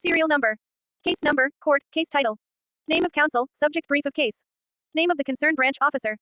Serial number. Case number, court, case title. Name of counsel, subject brief of case. Name of the concerned branch officer.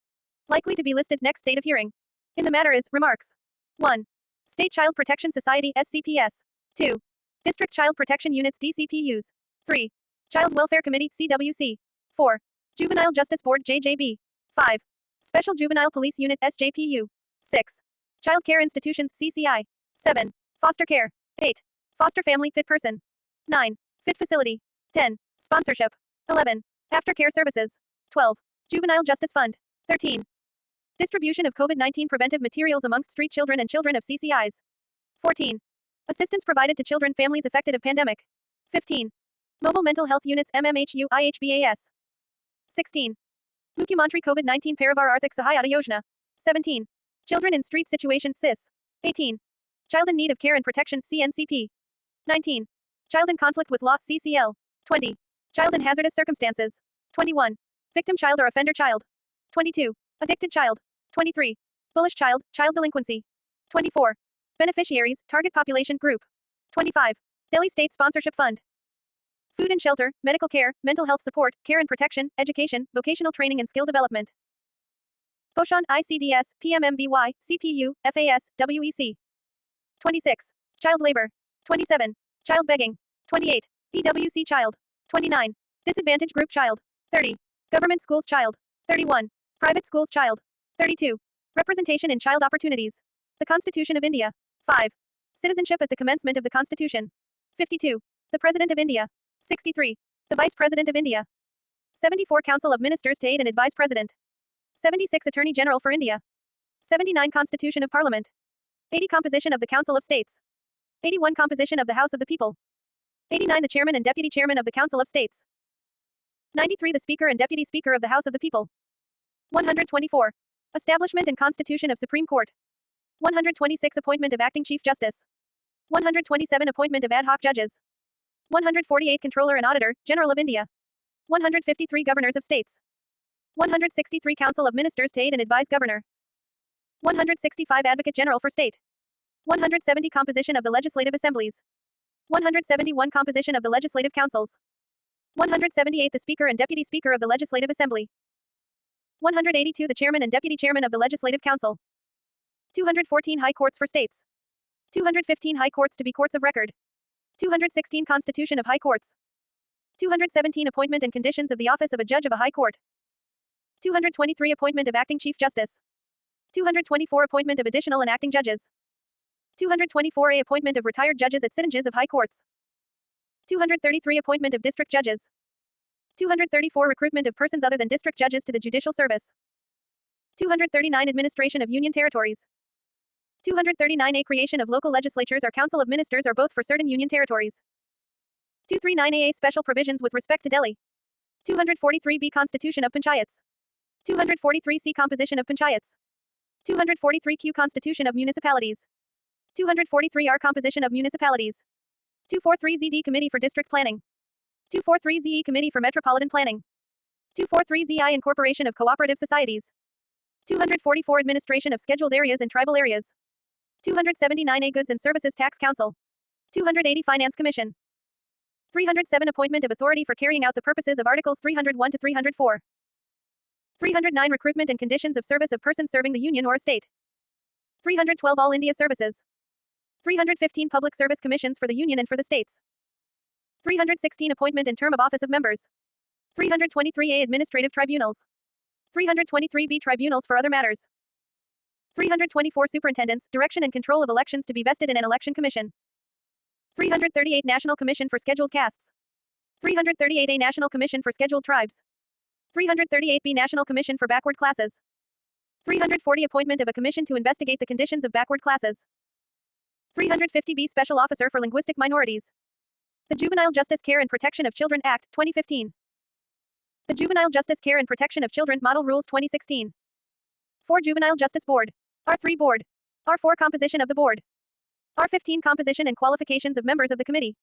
Likely to be listed next date of hearing. In the matter is, remarks. 1. State Child Protection Society SCPS. 2. District Child Protection Units DCPUs. 3. Child Welfare Committee CWC. 4. Juvenile Justice Board JJB. 5. Special Juvenile Police Unit SJPU. 6. Child Care Institutions CCI. 7. Foster Care. 8. Foster Family Fit Person. 9. Fit Facility. 10. Sponsorship. 11. Aftercare Services. 12. Juvenile Justice Fund. 13. Distribution of COVID-19 preventive materials amongst street children and children of CCIs. 14. Assistance provided to children families affected of pandemic. 15. Mobile Mental Health Units MMHU IHBAS. 16. Mukhyamantri COVID-19 Parivar Arthik Sahayata Yojana. 17. Children in Street Situation CIS. 18. Child in Need of Care and Protection CNCP. 19. Child in Conflict with Law CCL. 20. Child in Hazardous Circumstances. 21. Victim child or offender child. 22. Addicted child. 23. Bullish child, child delinquency. 24. Beneficiaries, target population group. 25. Delhi State Sponsorship Fund. Food and shelter, medical care, mental health support, care and protection, education, vocational training and skill development. Poshan ICDS, PMMVY, CPU, FAS, WEC. 26. Child labor. 27. Child begging. 28. EWC child. 29. Disadvantaged group child. 30. Government schools child. 31. Private schools child. 32. Representation in child opportunities. The Constitution of India. 5. Citizenship at the commencement of the Constitution. 52. The President of India. 63. The Vice President of India. 74. Council of Ministers to aid and advise President. 76. Attorney General for India. 79. Constitution of Parliament. 80. Composition of the Council of States. 81. Composition of the House of the People. 89. The Chairman and Deputy Chairman of the Council of States. 93. The Speaker and Deputy Speaker of the House of the People. 124. Establishment and Constitution of Supreme Court. 126. Appointment of Acting Chief Justice. 127. Appointment of ad hoc judges. 148. Controller and Auditor, General of India. 153. Governors of states. 163. Council of Ministers to aid and advise Governor. 165. Advocate General for State. 170. Composition of the Legislative Assemblies. 171. Composition of the Legislative Councils. 178. The Speaker and Deputy Speaker of the Legislative Assembly. 182. The Chairman and Deputy Chairman of the Legislative Council. 214. High Courts for States. 215. High Courts to be Courts of Record. 216. Constitution of High Courts. 217. Appointment and conditions of the office of a judge of a high court. 223. Appointment of acting chief justice. 224. Appointment of additional and acting judges. 224A. Appointment of retired judges at sittinges of high courts. 233. Appointment of district judges. 234. Recruitment of persons other than district judges to the judicial service. 239. Administration of union territories. 239A. Creation of local legislatures or council of ministers or both for certain union territories. 239AA. Special provisions with respect to Delhi. 243B. Constitution of Panchayats. 243C. Composition of Panchayats. 243Q. Constitution of Municipalities. 243R. Composition of Municipalities. 243ZD. Committee for District Planning. 243ZE. Committee for Metropolitan Planning. 243ZI. Incorporation of Cooperative Societies. 244. Administration of Scheduled Areas and Tribal Areas. 279A. Goods and Services Tax Council. 280. Finance Commission. 307. Appointment of authority for carrying out the purposes of Articles 301 to 304. 309. Recruitment and conditions of service of persons serving the Union or a state. 312. All India Services. 315. Public Service Commissions for the Union and for the states. 316. Appointment and term of office of members. 323A. Administrative Tribunals. 323B. Tribunals for other matters. 324. Superintendents, direction and control of elections to be vested in an election commission. 338. National Commission for Scheduled Castes. 338A. National Commission for Scheduled Tribes. 338B. National Commission for Backward Classes. 340. Appointment of a commission to investigate the conditions of backward classes. 350B. Special Officer for Linguistic Minorities. The Juvenile Justice Care and Protection of Children Act, 2015. The Juvenile Justice Care and Protection of Children Model Rules 2016. 4. Juvenile Justice Board. R3 Board. R4. Composition of the Board. R15. Composition and qualifications of members of the committee.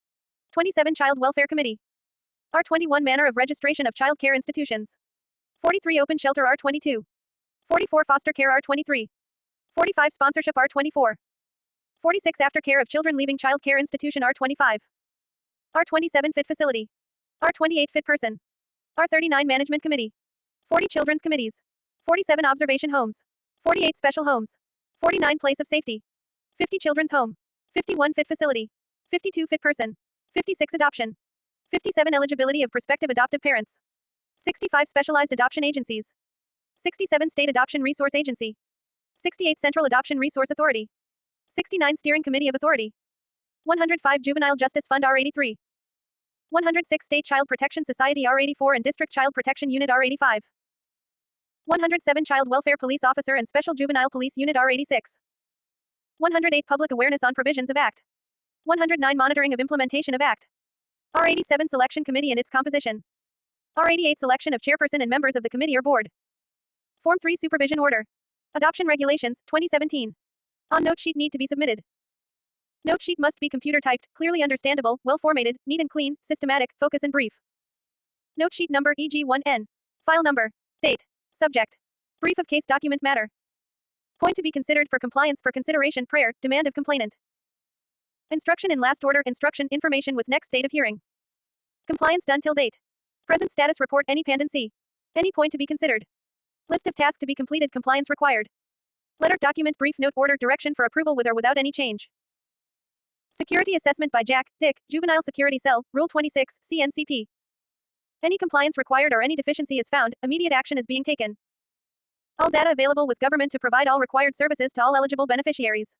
27. Child Welfare Committee. R21. Manner of registration of child care institutions. 43. Open Shelter R22. 44. Foster Care R23. 45. Sponsorship R24. 46. Aftercare of children leaving child care institution R25. R27 Fit Facility. R28 Fit Person. R39 Management Committee. 40 Children's Committees. 47 Observation Homes. 48 Special Homes. 49 Place of Safety. 50 Children's Home. 51 Fit Facility. 52 Fit Person. 56 Adoption. 57 Eligibility of prospective adoptive parents. 65 Specialized Adoption Agencies. 67 State Adoption Resource Agency. 68 Central Adoption Resource Authority. 69 Steering Committee of Authority. 105 Juvenile Justice Fund R83. 106 State Child Protection Society R84 and District Child Protection Unit R85. 107 Child Welfare Police Officer and Special Juvenile Police Unit R86. 108 Public Awareness on Provisions of Act. 109 Monitoring of Implementation of Act. R87 Selection Committee and its composition. R88 Selection of Chairperson and members of the committee or board. Form 3 Supervision Order. Adoption Regulations, 2017. On note sheet need to be submitted. Note sheet must be computer typed, clearly understandable, well formatted, neat and clean, systematic, focus and brief. Note sheet number EG1N. File number. Date. Subject. Brief of case document matter. Point to be considered for compliance for consideration prayer, demand of complainant. Instruction in last order, instruction, information with next date of hearing. Compliance done till date. Present status report, any pendency. Any point to be considered. List of tasks to be completed, compliance required. Letter, document, brief, note, order, direction for approval with or without any change. Security assessment by Jack, Dick, Juvenile Security Cell, Rule 26, CNCP. Any compliance required or any deficiency is found, immediate action is being taken. All data available with government to provide all required services to all eligible beneficiaries.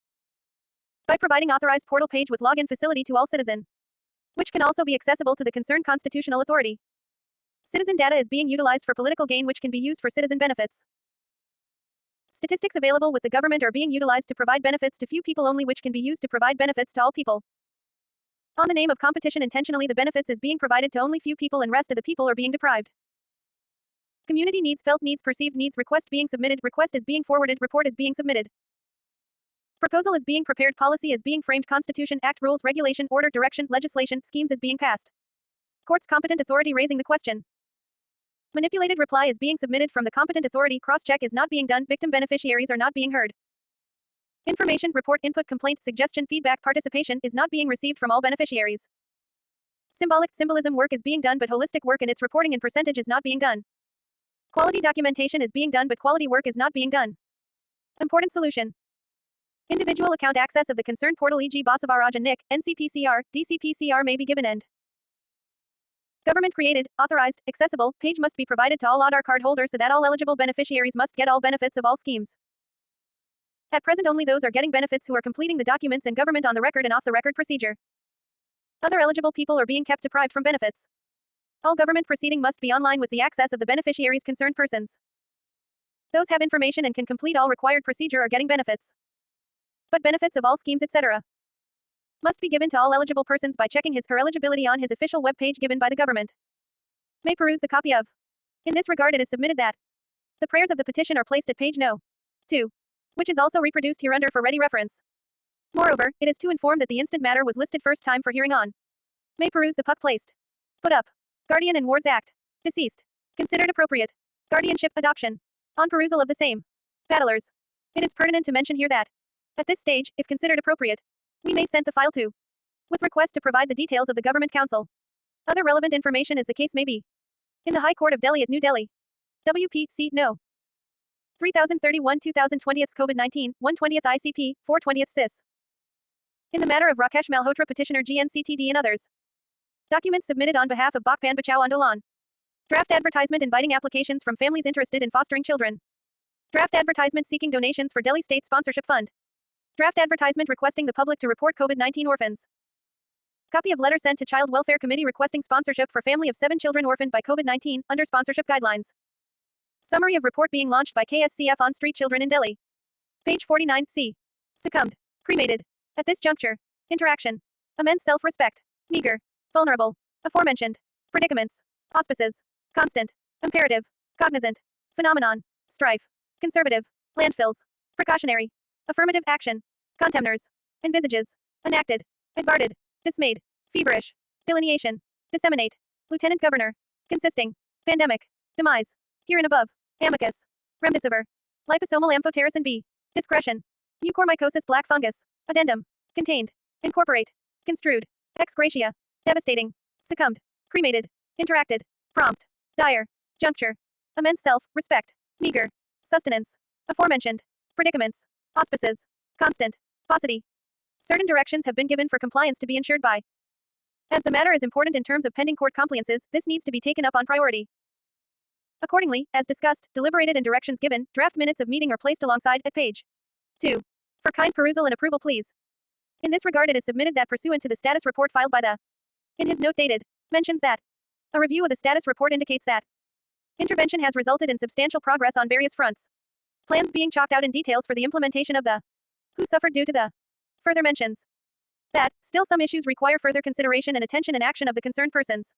By providing authorized portal page with login facility to all citizen. Which can also be accessible to the concerned constitutional authority. Citizen data is being utilized for political gain which can be used for citizen benefits. Statistics available with the government are being utilized to provide benefits to few people only which can be used to provide benefits to all people. On the name of competition intentionally the benefits is being provided to only few people and rest of the people are being deprived. Community needs, felt needs, perceived needs, request being submitted, request is being forwarded, report is being submitted. Proposal is being prepared, policy is being framed, constitution, act, rules, regulation, order, direction, legislation, schemes is being passed. Court's competent authority raising the question. Manipulated reply is being submitted from the competent authority, cross-check is not being done, victim beneficiaries are not being heard. Information, report, input, complaint, suggestion, feedback, participation is not being received from all beneficiaries. Symbolism work is being done but holistic work and its reporting in percentage is not being done. Quality documentation is being done but quality work is not being done. Important solution. Individual account access of the concerned portal e.g. Basavaraj and Nick, NCPCR, DCPCR may be given and government created, authorized, accessible, page must be provided to all Aadhaar card holders so that all eligible beneficiaries must get all benefits of all schemes. At present only those are getting benefits who are completing the documents and government on the record and off the record procedure. Other eligible people are being kept deprived from benefits. All government proceeding must be online with the access of the beneficiaries concerned persons. Those have information and can complete all required procedure are getting benefits. But benefits of all schemes etc. must be given to all eligible persons by checking his/her eligibility on his official web page given by the government. May peruse the copy of. In this regard it is submitted that the prayers of the petition are placed at page no. 2. Which is also reproduced hereunder for ready reference. Moreover, it is to inform that the instant matter was listed first time for hearing on. May peruse the puck placed. Put up. Guardian and Wards Act. Deceased. Considered appropriate. Guardianship, adoption. On perusal of the same. Battlers. It is pertinent to mention here that at this stage, if considered appropriate, we may send the file to with request to provide the details of the Government Council. Other relevant information as the case may be. In the High Court of Delhi at New Delhi. WP.C. No. 3031 2020 COVID-19, 120th ICP, 420th CIS. In the matter of Rakesh Malhotra petitioner GNCTD and others. Documents submitted on behalf of Bakpan Bachao Andolan. Draft advertisement inviting applications from families interested in fostering children. Draft advertisement seeking donations for Delhi State Sponsorship Fund. Draft advertisement requesting the public to report COVID-19 orphans. Copy of letter sent to Child Welfare Committee requesting sponsorship for family of 7 children orphaned by COVID-19, under sponsorship guidelines. Summary of report being launched by KSCF on street children in Delhi. Page 49, C. Succumbed. Cremated. At this juncture. Interaction. Immense self-respect. Meager. Vulnerable. Aforementioned. Predicaments. Auspices. Constant. Imperative. Cognizant. Phenomenon. Strife. Conservative. Landfills. Precautionary. Affirmative action. Contemners. Envisages. Enacted. Advarted. Dismayed. Feverish. Delineation. Disseminate. Lieutenant Governor. Consisting. Pandemic. Demise. Here and above. Amicus. Remdesivir. Liposomal amphotericin B. Discretion. Mucormycosis black fungus. Addendum. Contained. Incorporate. Construed. Ex gratia. devastating, succumbed, cremated, interacted, prompt, dire, juncture, immense self, respect, meager, sustenance, aforementioned, predicaments, auspices, constant, paucity. Certain directions have been given for compliance to be ensured by. As the matter is important in terms of pending court compliances, this needs to be taken up on priority. Accordingly, as discussed, deliberated and directions given, draft minutes of meeting are placed alongside at page 2. For kind perusal and approval, please. In this regard, it is submitted that pursuant to the status report filed by the, in his note dated, mentions that a review of the status report indicates that intervention has resulted in substantial progress on various fronts. Plans being chalked out in details for the implementation of the who suffered due to the further mentions that still some issues require further consideration and attention and action of the concerned persons.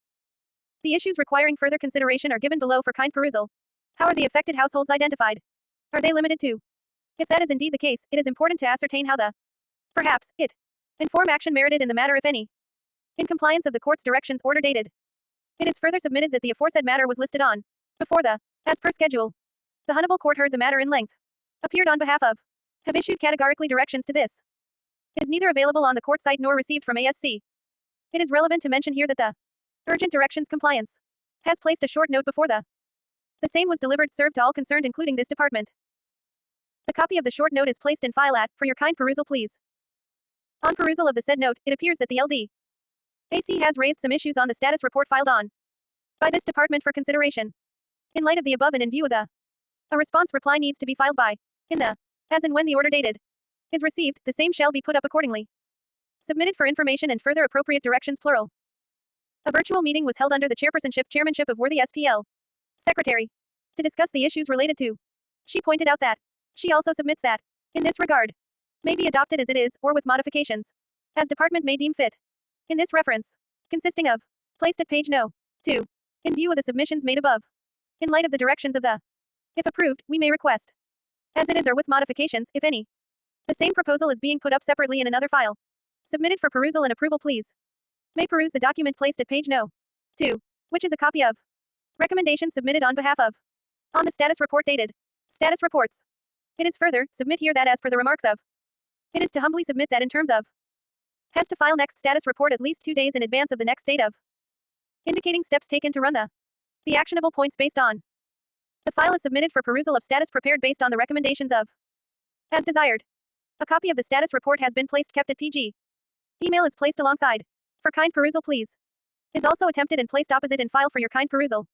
The issues requiring further consideration are given below for kind perusal. How are the affected households identified? Are they limited to? If that is indeed the case, it is important to ascertain how the perhaps it inform action merited in the matter, if any. In compliance of the court's directions order dated. It is further submitted that the aforesaid matter was listed on before the as per schedule. The Honorable Court heard the matter in length. Appeared on behalf of. Have issued categorically directions to this. Is neither available on the court site nor received from ASC. It is relevant to mention here that the urgent directions compliance has placed a short note before the same was delivered served to all concerned including this department. The copy of the short note is placed in file at, for your kind perusal please. On perusal of the said note, it appears that the LD AC has raised some issues on the status report filed on by this department for consideration. In light of the above and in view of the a response reply needs to be filed by in the as and when the order dated is received, the same shall be put up accordingly. Submitted for information and further appropriate directions plural. A virtual meeting was held under the chairmanship of worthy SPL Secretary to discuss the issues related to. She pointed out that she also submits that in this regard may be adopted as it is or with modifications as department may deem fit. In this reference, consisting of placed at page no 2. In view of the submissions made above. In light of the directions of the if approved, we may request as it is or with modifications, if any. The same proposal is being put up separately in another file. Submitted for perusal and approval please. May peruse the document placed at page no 2, which is a copy of recommendations submitted on behalf of on the status report dated status reports. It is further, submit here that as per the remarks of it is to humbly submit that in terms of has to file next status report at least 2 days in advance of the next date of indicating steps taken to run the actionable points based on the file is submitted for perusal of status prepared based on the recommendations of as desired. A copy of the status report has been placed kept at PG. Email is placed alongside. For kind perusal please. Is also attempted and placed opposite in file for your kind perusal.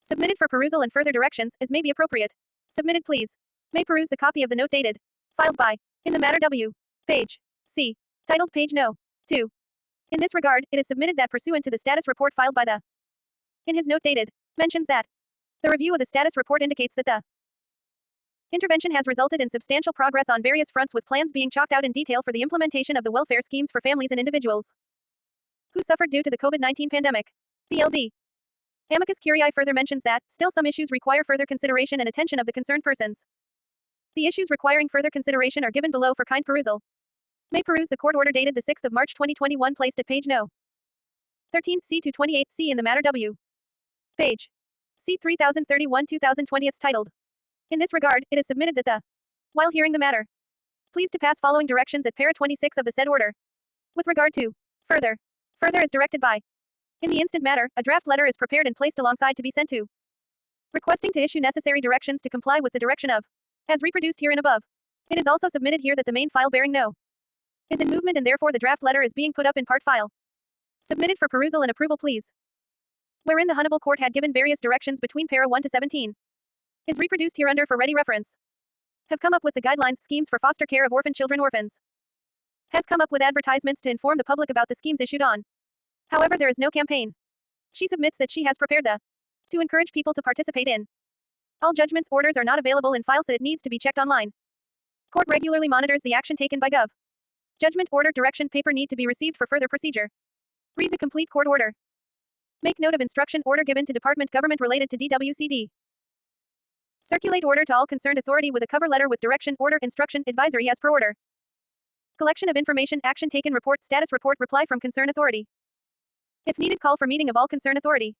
Submitted for perusal and further directions, as may be appropriate. Submitted please. May peruse the copy of the note dated. Filed by. In the matter W. Page. C. Titled page no. 2. In this regard, it is submitted that pursuant to the status report filed by the in his note dated, mentions that the review of the status report indicates that the intervention has resulted in substantial progress on various fronts with plans being chalked out in detail for the implementation of the welfare schemes for families and individuals who suffered due to the COVID-19 pandemic. The LD. Amicus Curiae further mentions that still some issues require further consideration and attention of the concerned persons. The issues requiring further consideration are given below for kind perusal. May peruse the court order dated the 6th of March 2021 placed at page no 13 C228 C in the matter W. Page C 3031 2020 it's titled. In this regard, it is submitted that the while hearing the matter, please to pass following directions at para 26 of the said order. With regard to further is directed by. In the instant matter, a draft letter is prepared and placed alongside to be sent to requesting to issue necessary directions to comply with the direction of as reproduced herein above. It is also submitted here that the main file bearing no is in movement and therefore the draft letter is being put up in part file. Submitted for perusal and approval please. Wherein the Honorable Court had given various directions between para 1 to 17. Is reproduced hereunder for ready reference. Have come up with the guidelines schemes for foster care of orphan children orphans. Has come up with advertisements to inform the public about the schemes issued on. However, there is no campaign. She submits that she has prepared the to encourage people to participate in. All judgments orders are not available in file so it needs to be checked online. Court regularly monitors the action taken by Gov. Judgment order direction paper need to be received for further procedure. Read the complete court order. Make note of instruction order given to department government related to DWCD. Circulate order to all concerned authority with a cover letter with direction, order, instruction, advisory as per order. Collection of information, action taken report, status report, reply from concerned authority. If needed, call for meeting of all concerned authority.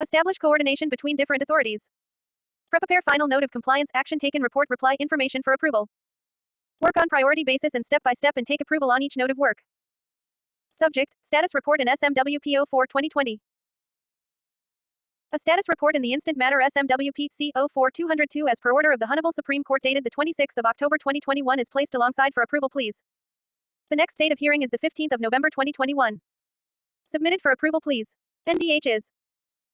Establish coordination between different authorities. Prepare final note of compliance, action taken report, reply, information for approval. Work on priority basis and step by step and take approval on each note of work. Subject, Status Report in SMWP 04-2020. A status report in the instant matter SMWP C-04-202 as per order of the Honorable Supreme Court dated the 26th of October 2021 is placed alongside for approval please. The next date of hearing is the 15th of November 2021. Submitted for approval please. NDH is.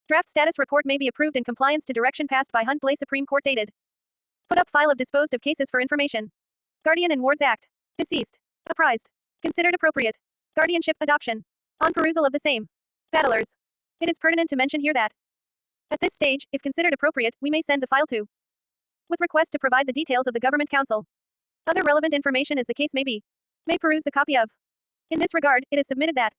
Draft status report may be approved in compliance to direction passed by Hunt Blay Supreme Court dated. Put up file of disposed of cases for information. Guardian and Wards Act. Deceased. Apprised. Considered appropriate. Guardianship adoption. On perusal of the same. Battlers. It is pertinent to mention here that at this stage, if considered appropriate, we may send the file to with request to provide the details of the government counsel. Other relevant information as the case may be. May peruse the copy of. In this regard, it is submitted that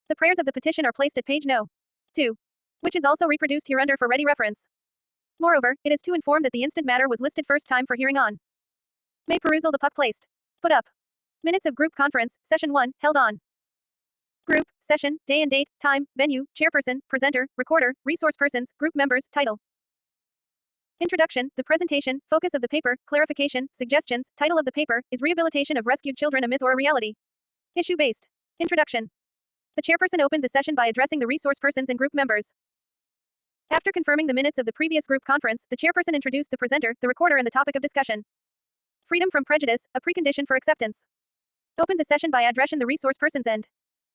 the prayers of the petition are placed at page no. 2. Which is also reproduced hereunder for ready reference. Moreover, it is to inform that the instant matter was listed first time for hearing on. May perusal the puck placed. Put up. Minutes of group conference, session 1, held on. Group, session, day and date, time, venue, chairperson, presenter, recorder, resource persons, group members, title. Introduction, the presentation, focus of the paper, clarification, suggestions, title of the paper, is Rehabilitation of Rescued Children a Myth or a Reality? Issue-based. Introduction. The chairperson opened the session by addressing the resource persons and group members. After confirming the minutes of the previous group conference, the chairperson introduced the presenter, the recorder and the topic of discussion. Freedom from prejudice, a precondition for acceptance. Opened the session by addressing the resource persons and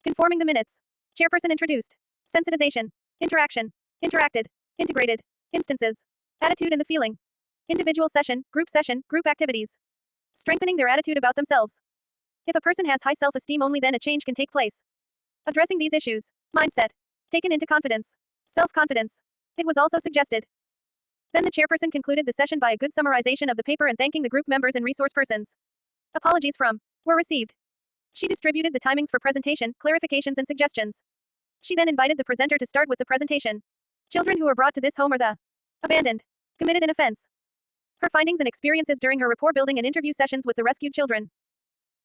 conforming the minutes. Chairperson introduced. Sensitization. Interaction. Interacted. Integrated. Instances. Attitude and the feeling. Individual session, group activities. Strengthening their attitude about themselves. If a person has high self-esteem only then a change can take place. Addressing these issues. Mindset. Taken into confidence. Self-confidence. It was also suggested. Then the chairperson concluded the session by a good summarization of the paper and thanking the group members and resource persons. Apologies from were received. She distributed the timings for presentation, clarifications and suggestions. She then invited the presenter to start with the presentation. Children who are brought to this home are the abandoned, committed an offense. Her findings and experiences during her rapport building and interview sessions with the rescued children.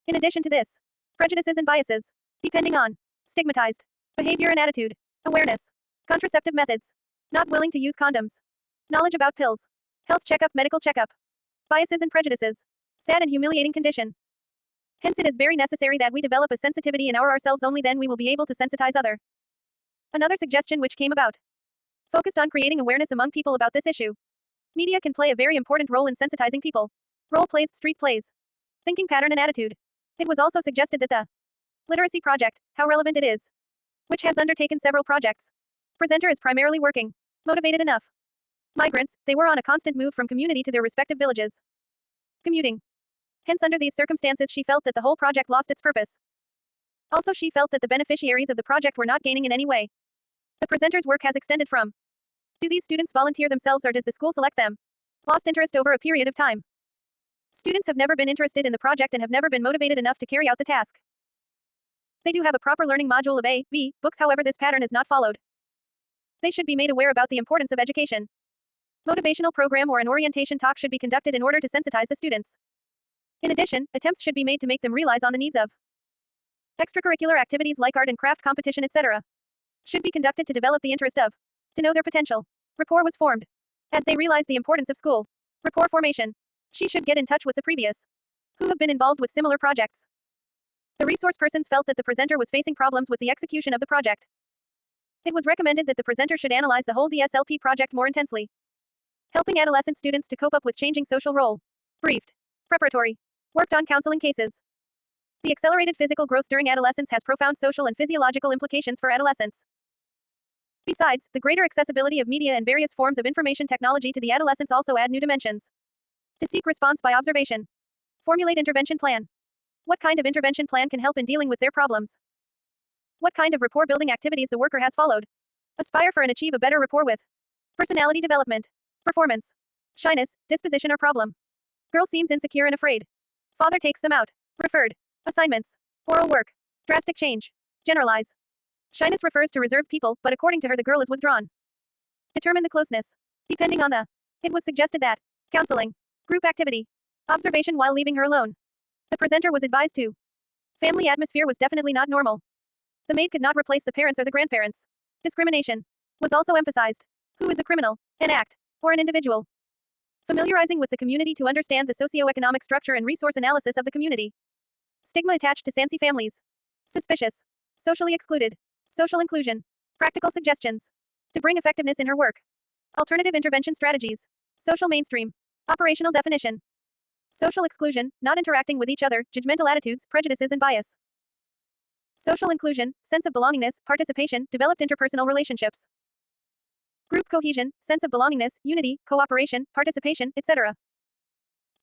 In addition to this, prejudices and biases, depending on stigmatized behavior and attitude, awareness, contraceptive methods, not willing to use condoms, knowledge about pills, health checkup, medical checkup, biases and prejudices, sad and humiliating condition. Hence it is very necessary that we develop a sensitivity in ourselves only then we will be able to sensitize other. Another suggestion which came about focused on creating awareness among people about this issue. Media can play a very important role in sensitizing people. Role plays, street plays, thinking pattern and attitude. It was also suggested that the literacy project, how relevant it is, which has undertaken several projects. Presenter is primarily working, motivated enough. Migrants, they were on a constant move from community to their respective villages. Commuting. Hence under these circumstances she felt that the whole project lost its purpose. Also she felt that the beneficiaries of the project were not gaining in any way. The presenter's work has extended from do these students volunteer themselves or does the school select them? Lost interest over a period of time. Students have never been interested in the project and have never been motivated enough to carry out the task. They do have a proper learning module of A, B, books however this pattern is not followed. They should be made aware about the importance of education. Motivational program or an orientation talk should be conducted in order to sensitize the students. In addition, attempts should be made to make them realize on the needs of extracurricular activities like art and craft competition etc. should be conducted to develop the interest of to know their potential. Rapport was formed. As they realized the importance of school rapport formation, she should get in touch with the previous who have been involved with similar projects. The resource persons felt that the presenter was facing problems with the execution of the project. It was recommended that the presenter should analyze the whole DSLP project more intensely. Helping adolescent students to cope up with changing social role. Briefed. Preparatory. Worked on counseling cases. The accelerated physical growth during adolescence has profound social and physiological implications for adolescents. Besides, the greater accessibility of media and various forms of information technology to the adolescents also add new dimensions. To seek response by observation. Formulate intervention plan. What kind of intervention plan can help in dealing with their problems? What kind of rapport building activities the worker has followed? Aspire for and achieve a better rapport with. Personality development. Performance. Shyness, disposition or problem. Girl seems insecure and afraid. Father takes them out. Referred. Assignments. Oral work. Drastic change. Generalize. Shyness refers to reserved people, but according to her the girl is withdrawn. Determine the closeness. Depending on the. It was suggested that. Counseling. Group activity. Observation while leaving her alone. The presenter was advised to. Family atmosphere was definitely not normal. The maid could not replace the parents or the grandparents. Discrimination. Was also emphasized. Who is a criminal, an act, or an individual? Familiarizing with the community to understand the socio-economic structure and resource analysis of the community. Stigma attached to Sansi families. Suspicious. Socially excluded. Social inclusion. Practical suggestions. To bring effectiveness in her work. Alternative intervention strategies. Social mainstream. Operational definition. Social exclusion, not interacting with each other, judgmental attitudes, prejudices and bias. Social inclusion, sense of belongingness, participation, developed interpersonal relationships. Group cohesion, sense of belongingness, unity, cooperation, participation, etc.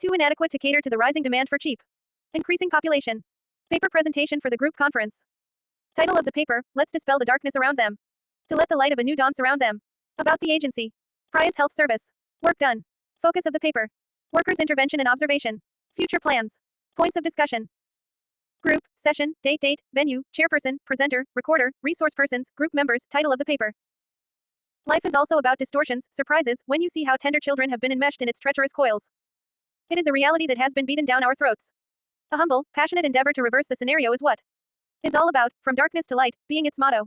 Too inadequate to cater to the rising demand for cheap. Increasing population. Paper presentation for the group conference. Title of the paper, Let's Dispel the Darkness Around Them. To let the light of a new dawn surround them. About the agency. Prize Health Service. Work done. Focus of the paper. Workers' intervention and observation. Future plans. Points of discussion. Group, session, date, venue, chairperson, presenter, recorder, resource persons, group members, title of the paper. Life is also about distortions, surprises, when you see how tender children have been enmeshed in its treacherous coils. It is a reality that has been beaten down our throats. A humble, passionate endeavor to reverse the scenario is what is all about, from darkness to light, being its motto.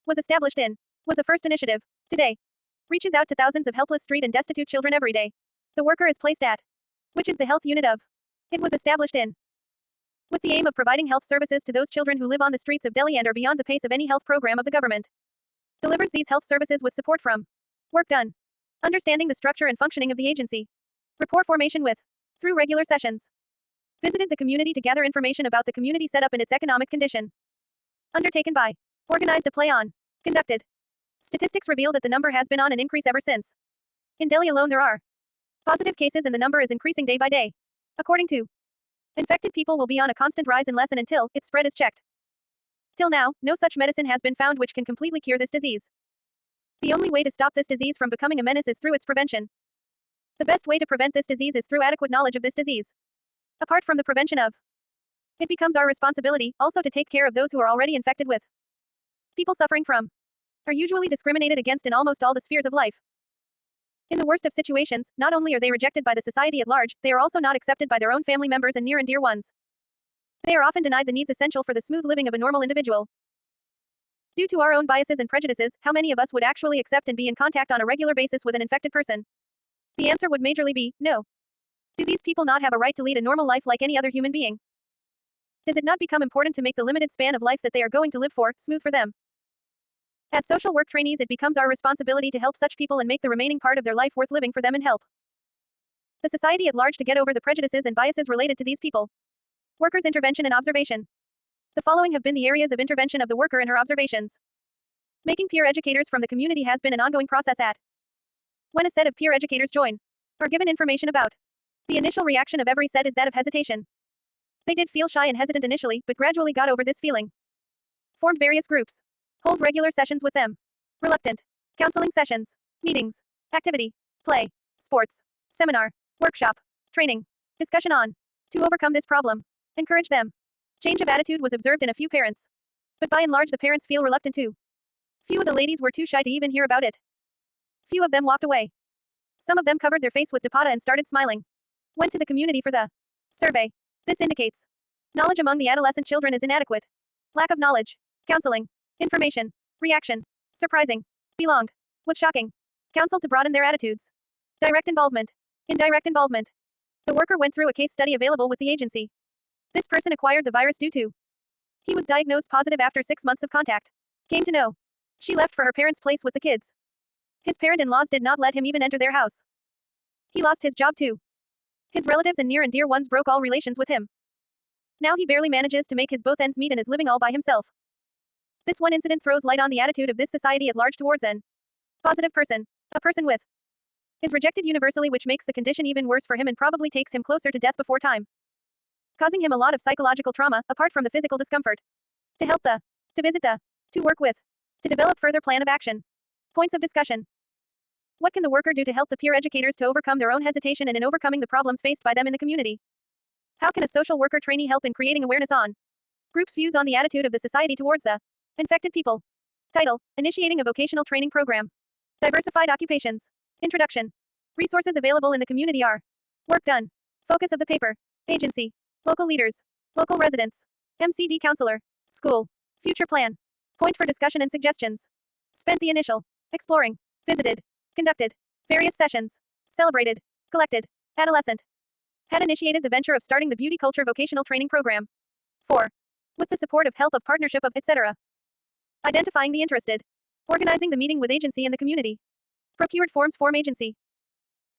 Was established in, was a first initiative, today. Reaches out to thousands of helpless street and destitute children every day. The worker is placed at, which is the health unit of. It was established in, with the aim of providing health services to those children who live on the streets of Delhi and are beyond the pace of any health program of the government. Delivers these health services with support from. Work done. Understanding the structure and functioning of the agency. Rapport formation with. Through regular sessions. Visited the community to gather information about the community setup and its economic condition. Undertaken by. Organized a play on. Conducted. Statistics reveal that the number has been on an increase ever since. In Delhi alone there are positive cases and the number is increasing day by day. According to. Infected people will be on a constant rise unless and until its spread is checked. Till now, no such medicine has been found which can completely cure this disease. The only way to stop this disease from becoming a menace is through its prevention. The best way to prevent this disease is through adequate knowledge of this disease. Apart from the prevention of, it becomes our responsibility also to take care of those who are already infected with. People suffering from are usually discriminated against in almost all the spheres of life. In the worst of situations, not only are they rejected by the society at large, they are also not accepted by their own family members and near and dear ones. They are often denied the needs essential for the smooth living of a normal individual. Due to our own biases and prejudices, how many of us would actually accept and be in contact on a regular basis with an infected person? The answer would majorly be, no. Do these people not have a right to lead a normal life like any other human being? Does it not become important to make the limited span of life that they are going to live for, smooth for them? As social work trainees, it becomes our responsibility to help such people and make the remaining part of their life worth living for them and help the society at large to get over the prejudices and biases related to these people. Workers' intervention and observation. The following have been the areas of intervention of the worker and her observations. Making peer educators from the community has been an ongoing process at. When a set of peer educators join, or given information about, the initial reaction of every set is that of hesitation. They did feel shy and hesitant initially, but gradually got over this feeling. Formed various groups. Hold regular sessions with them. Reluctant. Counseling sessions. Meetings. Activity. Play. Sports. Seminar. Workshop. Training. Discussion on. To overcome this problem. Encourage them. Change of attitude was observed in a few parents. But by and large the parents feel reluctant too. Few of the ladies were too shy to even hear about it. Few of them walked away. Some of them covered their face with dupatta and started smiling. Went to the community for the survey. This indicates knowledge among the adolescent children is inadequate. Lack of knowledge. Counseling. Information. Reaction. Surprising. Belonged. Was shocking. Counseled to broaden their attitudes. Direct involvement. Indirect involvement. The worker went through a case study available with the agency. This person acquired the virus due to. He was diagnosed positive after 6 months of contact. Came to know. She left for her parents' place with the kids. His parent-in-laws did not let him even enter their house. He lost his job too. His relatives and near and dear ones broke all relations with him. Now he barely manages to make his both ends meet and is living all by himself. This one incident throws light on the attitude of this society at large towards an positive person. A person with is rejected universally, which makes the condition even worse for him and probably takes him closer to death before time. Causing him a lot of psychological trauma, apart from the physical discomfort. To help the, to visit the, to work with, to develop further plan of action. Points of discussion. What can the worker do to help the peer educators to overcome their own hesitation and in overcoming the problems faced by them in the community? How can a social worker trainee help in creating awareness on groups' views on the attitude of the society towards the infected people? Title: Initiating a vocational training program. Diversified occupations. Introduction. Resources available in the community are work done. Focus of the paper. Agency. Local leaders. Local residents. MCD counselor. School. Future plan. Point for discussion and suggestions. Spent the initial. Exploring. Visited. Conducted. Various sessions. Celebrated. Collected. Adolescent. Had initiated the venture of starting the beauty culture vocational training program. 4. With the support of help of partnership of etc. Identifying the interested. Organizing the meeting with agency and the community. Procured forms form agency.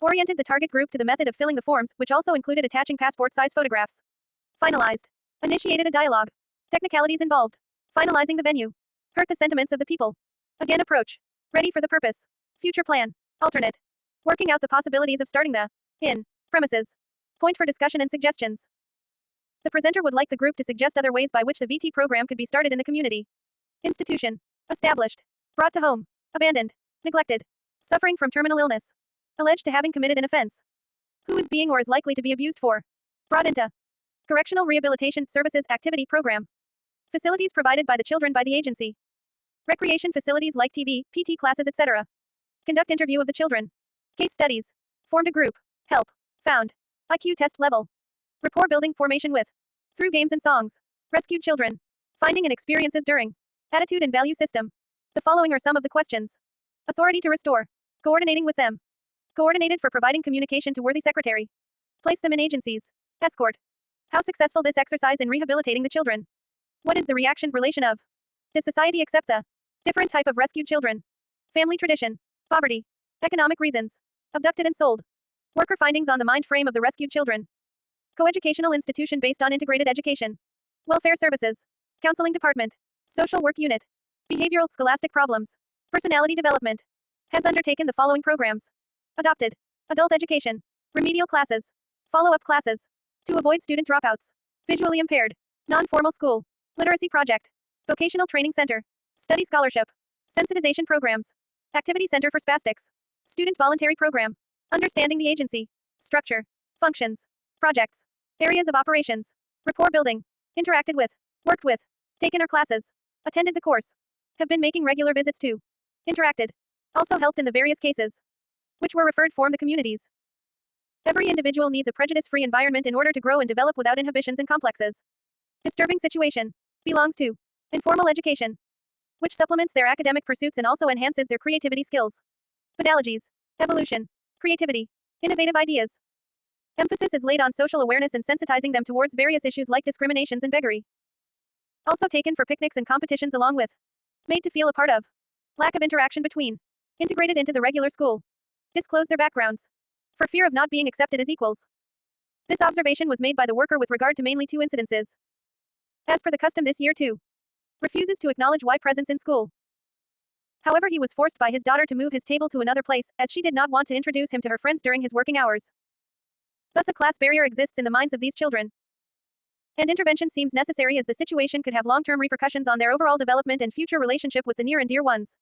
Oriented the target group to the method of filling the forms, which also included attaching passport-size photographs. Finalized. Initiated a dialogue. Technicalities involved. Finalizing the venue. Hurt the sentiments of the people. Again approach. Ready for the purpose. Future plan. Alternate. Working out the possibilities of starting the in premises. Point for discussion and suggestions. The presenter would like the group to suggest other ways by which the VT program could be started in the community. Institution. Established. Brought to home. Abandoned. Neglected. Suffering from terminal illness. Alleged to having committed an offense. Who is being or is likely to be abused for. Brought into. Correctional Rehabilitation Services Activity Program. Facilities provided by the children by the agency. Recreation facilities like TV, PT classes, etc. Conduct interview of the children. Case studies. Formed a group. Help. Found. IQ test level. Rapport building formation with. Through games and songs. Rescued children. Finding and experiences during. Attitude and value system. The following are some of the questions. Authority to restore. Coordinating with them. Coordinated for providing communication to worthy secretary. Place them in agencies. Escort. How successful this exercise in rehabilitating the children. What is the reaction relation of? Does society accept the different type of rescued children? Family tradition. Poverty. Economic reasons. Abducted and sold. Worker findings on the mind frame of the rescued children. Coeducational institution based on integrated education. Welfare services. Counseling department. Social work unit. Behavioral scholastic problems. Personality development. Has undertaken the following programs. Adopted. Adult education. Remedial classes. Follow-up classes. To avoid student dropouts. Visually impaired. Non-formal school. Literacy project. Vocational training center. Study scholarship. Sensitization programs. Activity center for spastics. Student voluntary program. Understanding the agency. Structure. Functions. Projects. Areas of operations. Rapport building. Interacted with. Worked with. Taken our classes. Attended the course. Have been making regular visits to. Interacted. Also helped in the various cases. Which were referred form the communities. Every individual needs a prejudice-free environment in order to grow and develop without inhibitions and complexes. Disturbing situation. Belongs to. Informal education. Which supplements their academic pursuits and also enhances their creativity skills. Pedagogies. Evolution. Creativity. Innovative ideas. Emphasis is laid on social awareness and sensitizing them towards various issues like discriminations and beggary. Also taken for picnics and competitions along with. Made to feel a part of. Lack of interaction between. Integrated into the regular school. Disclose their backgrounds. For fear of not being accepted as equals. This observation was made by the worker with regard to mainly 2 incidences. As per the custom this year too. Refuses to acknowledge Y presence in school. However, he was forced by his daughter to move his table to another place, as she did not want to introduce him to her friends during his working hours. Thus a class barrier exists in the minds of these children. And intervention seems necessary as the situation could have long-term repercussions on their overall development and future relationship with the near and dear ones.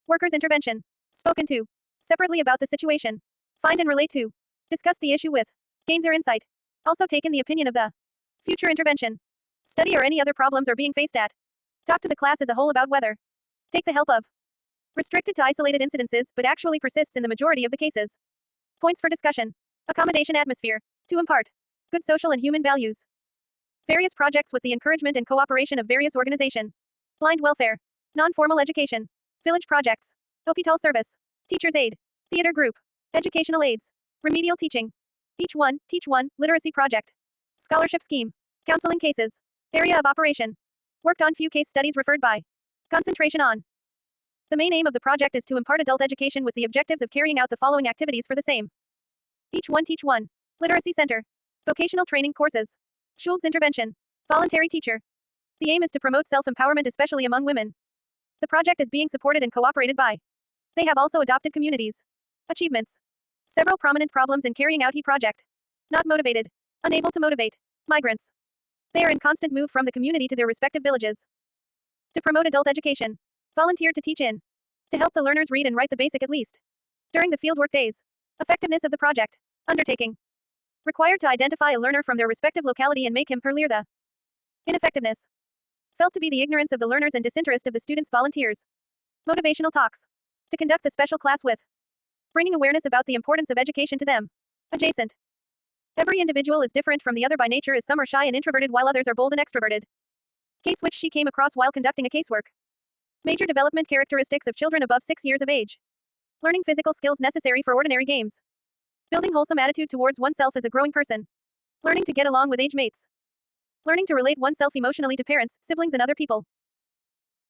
Workers' intervention. Spoken to. Separately about the situation. Find and relate to. Discuss the issue with. Gain their insight. Also taken the opinion of the. Future intervention. Study or any other problems are being faced at. Talk to the class as a whole about whether. Take the help of. Restricted to isolated incidences, but actually persists in the majority of the cases. Points for discussion. Accommodation atmosphere. To impart. Good social and human values. Various projects with the encouragement and cooperation of various organization. Blind welfare. Non-formal education. Village projects. Hospital service. Teacher's aid. Theater group. Educational aids. Remedial teaching. Each one, teach one, literacy project. Scholarship scheme. Counseling cases. Area of operation. Worked on few case studies referred by. Concentration on. The main aim of the project is to impart adult education with the objectives of carrying out the following activities for the same. Each one, teach one. Literacy center. Vocational training courses. Schulz intervention. Voluntary teacher. The aim is to promote self-empowerment especially among women. The project is being supported and cooperated by. They have also adopted communities. Achievements. Several prominent problems in carrying out project. Not motivated. Unable to motivate. Migrants. They are in constant move from the community to their respective villages. To promote adult education. Volunteered to teach in. To help the learners read and write the basic at least. During the fieldwork days. Effectiveness of the project. Undertaking. Required to identify a learner from their respective locality and make him clear the ineffectiveness. Felt to be the ignorance of the learners and disinterest of the students volunteers. Motivational talks. To conduct the special class with. Bringing awareness about the importance of education to them. Adjacent. Every individual is different from the other by nature, as some are shy and introverted while others are bold and extroverted. Case which she came across while conducting a casework. Major development characteristics of children above 6 years of age. Learning physical skills necessary for ordinary games. Building wholesome attitude towards oneself as a growing person. Learning to get along with age mates. Learning to relate oneself emotionally to parents, siblings, and other people.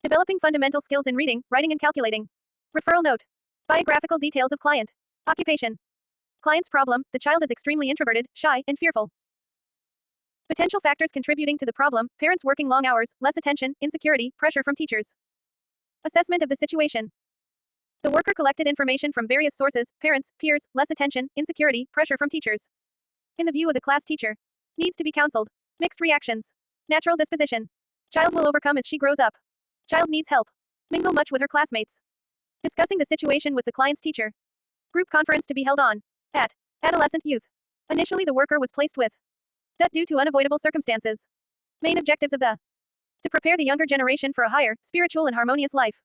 Developing fundamental skills in reading, writing, and calculating. Referral note. Biographical details of client. Occupation. Client's problem: the child is extremely introverted, shy, and fearful. Potential factors contributing to the problem: parents working long hours, less attention, insecurity, pressure from teachers. Assessment of the situation. The worker collected information from various sources: parents, peers, less attention, insecurity, pressure from teachers. In the view of the class teacher. Needs to be counseled. Mixed reactions. Natural disposition. Child will overcome as she grows up. Child needs help. Mingle much with her classmates. Discussing the situation with the client's teacher. Group conference to be held on. At. Adolescent youth. Initially the worker was placed with. Due to unavoidable circumstances. Main objectives of the. To prepare the younger generation for a higher, spiritual and harmonious life.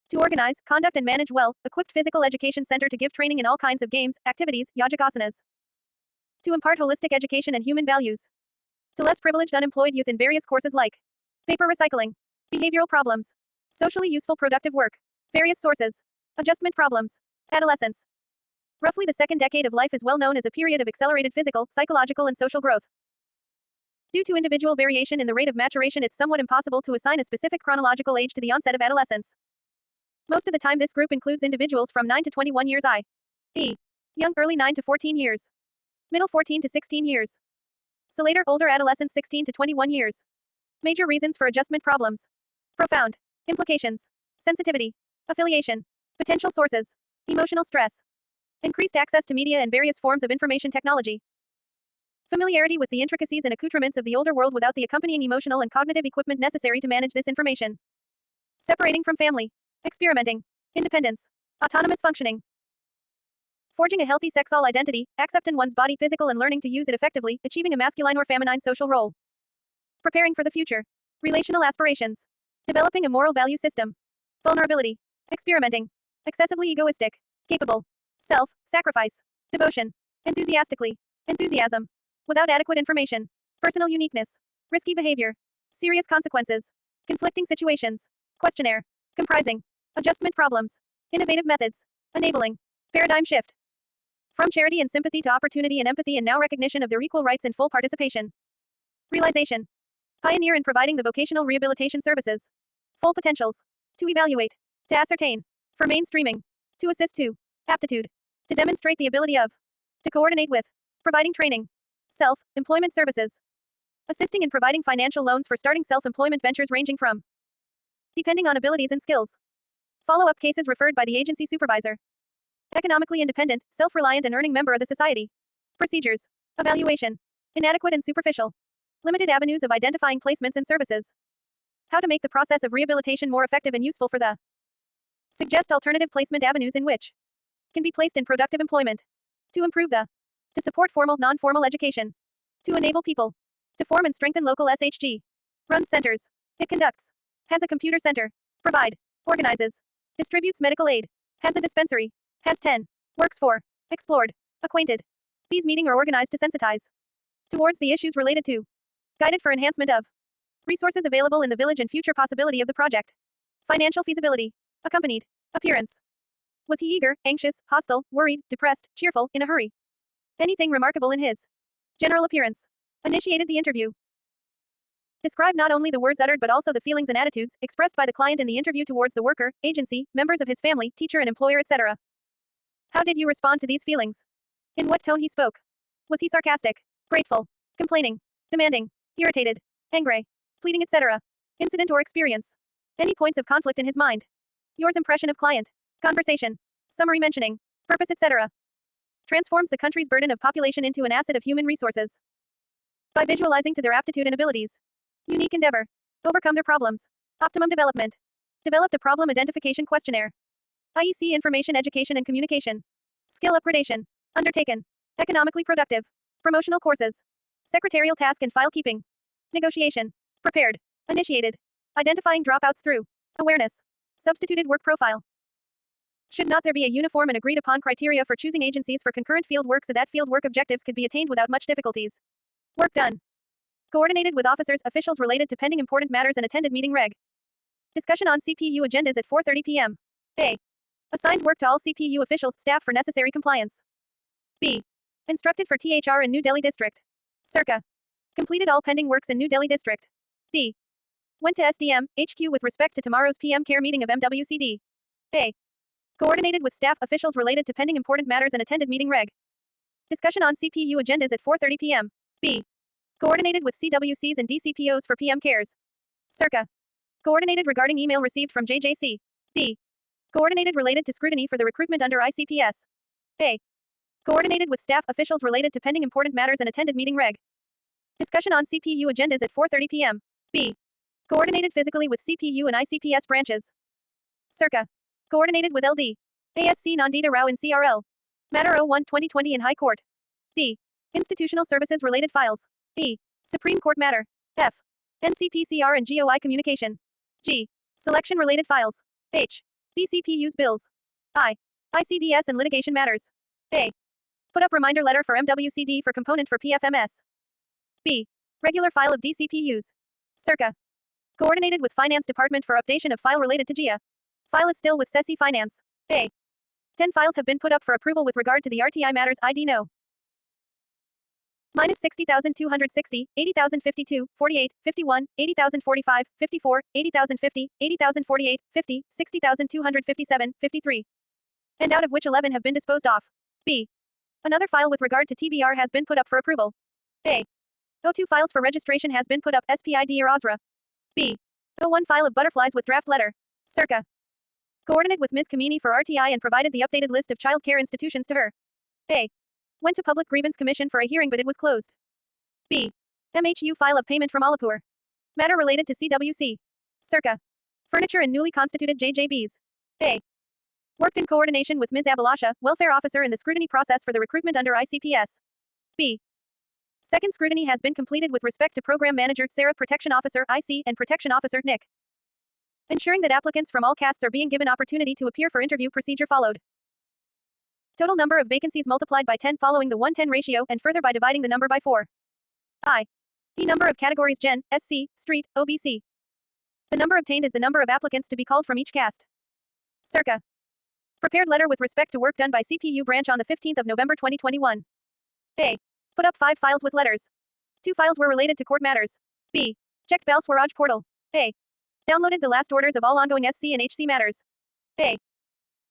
To organize, conduct and manage well-equipped physical education center to give training in all kinds of games, activities, yajikasanas. To impart holistic education and human values. To less privileged unemployed youth in various courses like paper recycling, behavioral problems, socially useful productive work, various sources, adjustment problems, adolescence. Roughly the second decade of life is well known as a period of accelerated physical, psychological and social growth. Due to individual variation in the rate of maturation, it's somewhat impossible to assign a specific chronological age to the onset of adolescence. Most of the time this group includes individuals from 9 to 21 years i.e. young early 9 to 14 years, middle 14 to 16 years, so later older adolescents 16 to 21 years. Major reasons for adjustment problems. Profound implications. Sensitivity. Affiliation. Potential sources. Emotional stress. Increased access to media and various forms of information technology. Familiarity with the intricacies and accoutrements of the older world without the accompanying emotional and cognitive equipment necessary to manage this information. Separating from family. Experimenting. Independence. Autonomous functioning. Forging a healthy sexual identity, accepting one's body physical and learning to use it effectively, achieving a masculine or feminine social role. Preparing for the future. Relational aspirations. Developing a moral value system. Vulnerability. Experimenting. Excessively egoistic. Capable. Self. Sacrifice. Devotion. Enthusiastically. Enthusiasm. Without adequate information. Personal uniqueness. Risky behavior. Serious consequences. Conflicting situations. Questionnaire. Comprising. Adjustment problems. Innovative methods. Enabling. Paradigm shift. From charity and sympathy to opportunity and empathy, and now recognition of their equal rights and full participation. Realization. Pioneer in providing the vocational rehabilitation services. Full potentials. To evaluate. To ascertain. For mainstreaming. To assist to. Aptitude. To demonstrate the ability of. To coordinate with. Providing training. Self-employment services. Assisting in providing financial loans for starting self-employment ventures ranging from. Depending on abilities and skills. Follow-up cases referred by the agency supervisor. Economically independent, self-reliant and earning member of the society. Procedures. Evaluation. Inadequate and superficial. Limited avenues of identifying placements and services. How to make the process of rehabilitation more effective and useful for the. Suggest alternative placement avenues in which can be placed in productive employment. To improve the. To support formal, non-formal education. To enable people. To form and strengthen local SHG. Runs centers. It conducts. Has a computer center. Provide. Organizes. Distributes medical aid. Has a dispensary. Has 10. Works for. Explored. Acquainted. These meeting or organized to sensitize. Towards the issues related to. Guided for enhancement of. Resources available in the village and future possibility of the project. Financial feasibility. Accompanied. Appearance. Was he eager, anxious, hostile, worried, depressed, cheerful, in a hurry? Anything remarkable in his general appearance. Initiated the interview. Describe not only the words uttered but also the feelings and attitudes expressed by the client in the interview towards the worker, agency, members of his family, teacher and employer, etc. How did you respond to these feelings? In what tone he spoke? Was he sarcastic, grateful, complaining, demanding, irritated, angry, pleading, etc.? Incident or experience. Any points of conflict in his mind. Yours impression of client. Conversation. Summary mentioning. Purpose, etc. Transforms the country's burden of population into an asset of human resources. By visualizing to their aptitude and abilities. Unique endeavor. Overcome their problems. Optimum development. Developed a problem identification questionnaire. IEC information education and communication. Skill upgradation. Undertaken. Economically productive. Promotional courses. Secretarial task and file keeping. Negotiation. Prepared. Initiated. Identifying dropouts through. Awareness. Substituted work profile. Should not there be a uniform and agreed upon criteria for choosing agencies for concurrent field work so that field work objectives could be attained without much difficulties? Work done. Coordinated with officers, officials related to pending important matters and attended meeting reg. Discussion on CPU agendas at 4:30 p.m. A. Assigned work to all CPU officials, staff for necessary compliance. B. Instructed for THR in New Delhi District. Circa. Completed all pending works in New Delhi District. D. Went to SDM, HQ with respect to tomorrow's PM Care meeting of MWCD. A. Coordinated with staff officials related to pending important matters and attended meeting Reg. Discussion on CPU agendas at 4:30 p.m. B. Coordinated with CWCs and DCPOs for PM Cares. Circa. Coordinated regarding email received from JJC. D. Coordinated related to scrutiny for the recruitment under ICPS. A. Coordinated with staff officials related to pending important matters and attended meeting Reg. Discussion on CPU agendas at 4:30 p.m. B. Coordinated physically with CPU and ICPS branches. Circa. Coordinated with LD. ASC Nandita Rao in CRL. Matter 01-2020 in High Court. D. Institutional services related files. E. Supreme Court matter. F. NCPCR and GOI communication. G. Selection related files. H. DCPU's bills. I. ICDS and litigation matters. A. Put up reminder letter for MWCD for component for PFMS. B. Regular file of DCPUs. Circa. Coordinated with Finance Department for updation of file related to GIA. File is still with SESI Finance. A. 10 files have been put up for approval with regard to the RTI matters ID no. Minus 60,260, 80,052, 48, 51, 80,045, 54, 80,050, 80,048, 50, 60,257, 53. And out of which 11 have been disposed of. B. Another file with regard to TBR has been put up for approval. A. O2 files for registration has been put up SPID or OSRA. B. O1 file of butterflies with draft letter. Circa. Coordinate with Ms. Kamini for RTI and provided the updated list of child care institutions to her. A. Went to Public Grievance Commission for a hearing but it was closed. B. MHU file of payment from Alapur. Matter related to CWC. Circa. Furniture and newly constituted JJBs. A. Worked in coordination with Ms. Abhilasha, welfare officer in the scrutiny process for the recruitment under ICPS. B. Second scrutiny has been completed with respect to Program Manager Sarah Protection Officer IC and Protection Officer Nick. Ensuring that applicants from all castes are being given opportunity to appear for interview procedure followed. Total number of vacancies multiplied by 10 following the 1:10 ratio and further by dividing the number by 4. I. The number of categories Gen, SC, Street, OBC. The number obtained is the number of applicants to be called from each caste. Circa. Prepared letter with respect to work done by CPU branch on the 15th of November 2021. A. Put up 5 files with letters. 2 files were related to court matters. B. Checked Bal Swaraj portal. A. Downloaded the last orders of all ongoing SC and HC matters. A.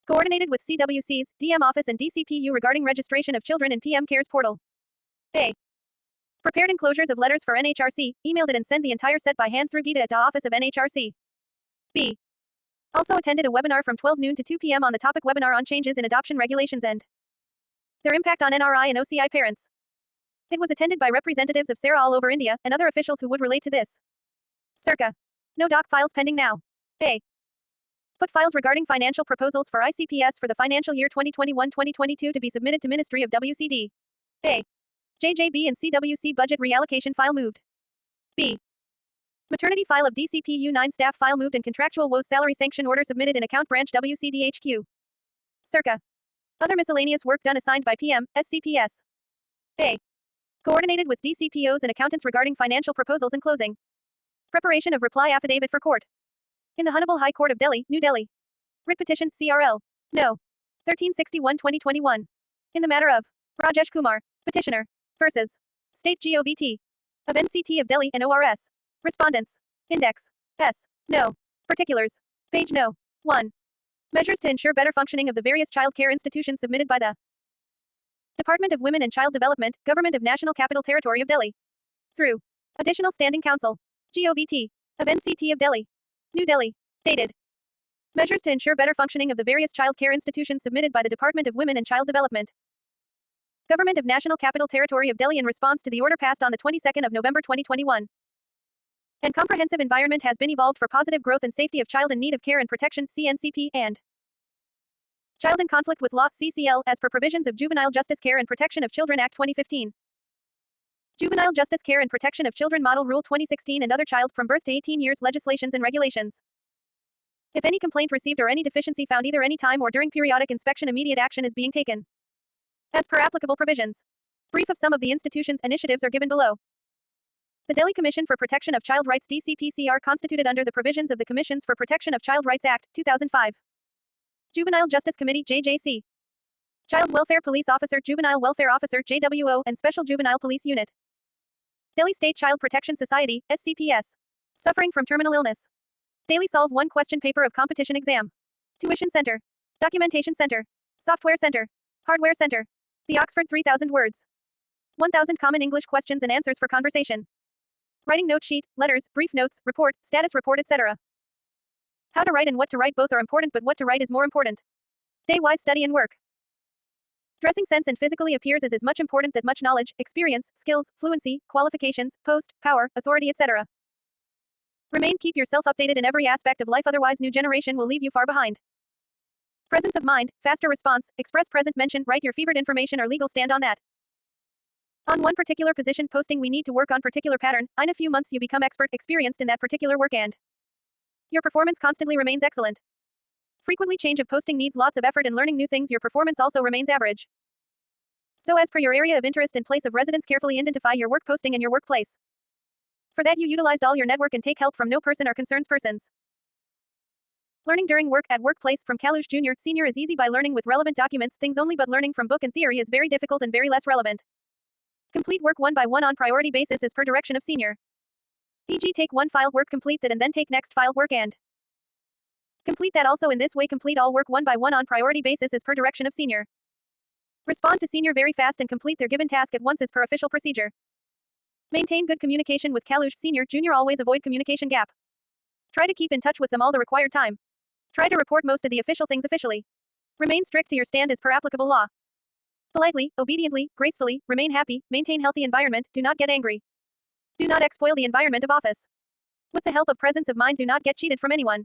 Coordinated with CWC's, DM office and DCPU regarding registration of children in PM Cares portal. A. Prepared enclosures of letters for NHRC, emailed it and sent the entire set by hand through Gita at the office of NHRC. B. Also attended a webinar from 12 noon to 2 p.m. on the topic webinar on changes in adoption regulations and their impact on NRI and OCI parents. It was attended by representatives of SARA all over India and other officials who would relate to this. Circa. No doc files pending now. A. Put files regarding financial proposals for ICPS for the financial year 2021-2022 to be submitted to Ministry of WCD. A. JJB and CWC budget reallocation file moved. B. Maternity file of DCPU 9 staff file moved and contractual WOS salary sanction order submitted in account branch WCDHQ. Circa. Other miscellaneous work done assigned by PM, SCPS. A. Coordinated with DCPOs and accountants regarding financial proposals and closing. Preparation of reply affidavit for court. In the Honorable High Court of Delhi, New Delhi. Writ petition, CRL. No. 1361-2021. In the matter of Rajesh Kumar, petitioner, versus State GOVT of NCT of Delhi and ORS. Respondents. Index. S. No. Particulars. Page no. 1. Measures to ensure better functioning of the various child care institutions submitted by the Department of Women and Child Development, Government of National Capital Territory of Delhi. Through Additional Standing Council. GOVT of NCT of Delhi. New Delhi. Dated. Measures to ensure better functioning of the various child care institutions submitted by the Department of Women and Child Development. Government of National Capital Territory of Delhi in response to the order passed on the 22nd of November 2021. And comprehensive environment has been evolved for positive growth and safety of child in need of care and protection, CNCP, and Child in Conflict with Law, CCL, as per provisions of Juvenile Justice Care and Protection of Children Act 2015. Juvenile Justice Care and Protection of Children Model Rule 2016 and other child from birth to 18 years legislations and regulations. If any complaint received or any deficiency found either any time or during periodic inspection, immediate action is being taken. As per applicable provisions. Brief of some of the institution's initiatives are given below. The Delhi Commission for Protection of Child Rights DCPCR constituted under the provisions of the Commissions for Protection of Child Rights Act, 2005. Juvenile Justice Committee, JJC. Child Welfare Police Officer, Juvenile Welfare Officer, JWO, and Special Juvenile Police Unit. Delhi State Child Protection Society, SCPS. Suffering from terminal illness. Daily solve one question paper of competition exam. Tuition center. Documentation center. Software center. Hardware center. The Oxford 3000 words. 1000 common English questions and answers for conversation. Writing note sheet, letters, brief notes, report, status report, etc. How to write and what to write both are important, but what to write is more important. Day-wise study and work. Dressing sense and physically appears as much important that much knowledge, experience, skills, fluency, qualifications, post, power, authority, etc. Remain, keep yourself updated in every aspect of life, otherwise new generation will leave you far behind. Presence of mind, faster response, express present mention, write your favorite information or legal stand on that. On one particular position posting we need to work on particular pattern, in a few months you become expert, experienced in that particular work and your performance constantly remains excellent. Frequently change of posting needs lots of effort and learning new things, your performance also remains average. So as per your area of interest and place of residence, carefully identify your work posting and your workplace. For that you utilized all your network and take help from no person or concerns persons. Learning during work at workplace from Kalush Junior Senior is easy by learning with relevant documents things only, but learning from book and theory is very difficult and very less relevant. Complete work one by one on priority basis as per direction of senior. E.g. take one file work, complete that and then take next file work and complete that also. In this way complete all work one by one on priority basis as per direction of senior. Respond to senior very fast and complete their given task at once as per official procedure. Maintain good communication with Kalush Senior Junior, always avoid communication gap. Try to keep in touch with them all the required time. Try to report most of the official things officially. Remain strict to your stand as per applicable law. Politely, obediently, gracefully, remain happy, maintain healthy environment, do not get angry. Do not spoil the environment of office. With the help of presence of mind, do not get cheated from anyone.